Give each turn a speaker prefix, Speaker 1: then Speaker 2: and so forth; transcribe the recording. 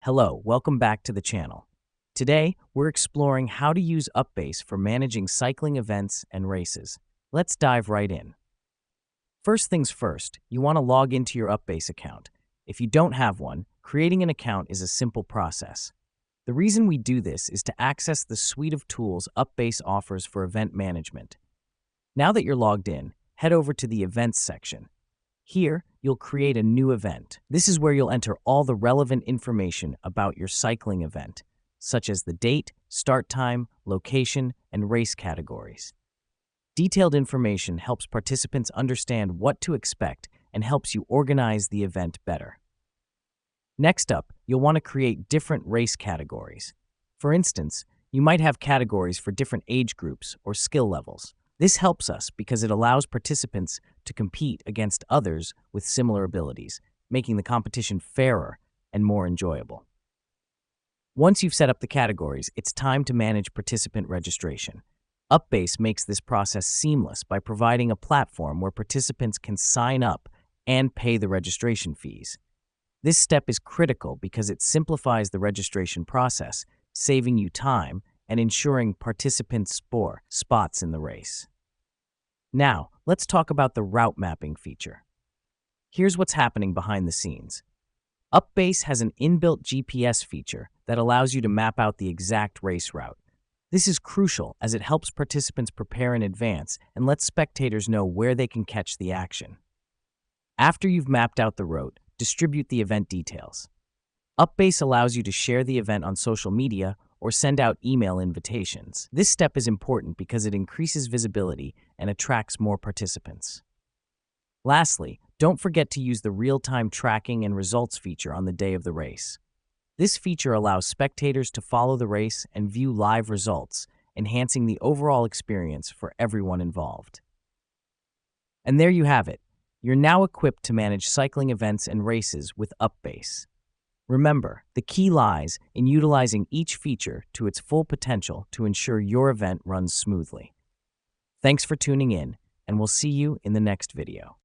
Speaker 1: Hello, welcome back to the channel. Today, we're exploring how to use UPBASE for managing cycling events and races. Let's dive right in. First things first, you want to log into your UPBASE account. If you don't have one, creating an account is a simple process. The reason we do this is to access the suite of tools UPBASE offers for event management. Now that you're logged in, head over to the Events section. Here, you'll create a new event. This is where you'll enter all the relevant information about your cycling event, such as the date, start time, location, and race categories. Detailed information helps participants understand what to expect and helps you organize the event better. Next up, you'll want to create different race categories. For instance, you might have categories for different age groups or skill levels. This helps us because it allows participants to compete against others with similar abilities, making the competition fairer and more enjoyable. Once you've set up the categories, it's time to manage participant registration. UPBASE makes this process seamless by providing a platform where participants can sign up and pay the registration fees. This step is critical because it simplifies the registration process, saving you time and ensuring participants score spots in the race. Now, let's talk about the route mapping feature. Here's what's happening behind the scenes. UPBASE has an inbuilt GPS feature that allows you to map out the exact race route. This is crucial as it helps participants prepare in advance and lets spectators know where they can catch the action. After you've mapped out the route, distribute the event details. UPBASE allows you to share the event on social media or send out email invitations. This step is important because it increases visibility and attracts more participants. Lastly, don't forget to use the real-time tracking and results feature on the day of the race. This feature allows spectators to follow the race and view live results, enhancing the overall experience for everyone involved. And there you have it. You're now equipped to manage cycling events and races with UPBASE. Remember, the key lies in utilizing each feature to its full potential to ensure your event runs smoothly. Thanks for tuning in, and we'll see you in the next video.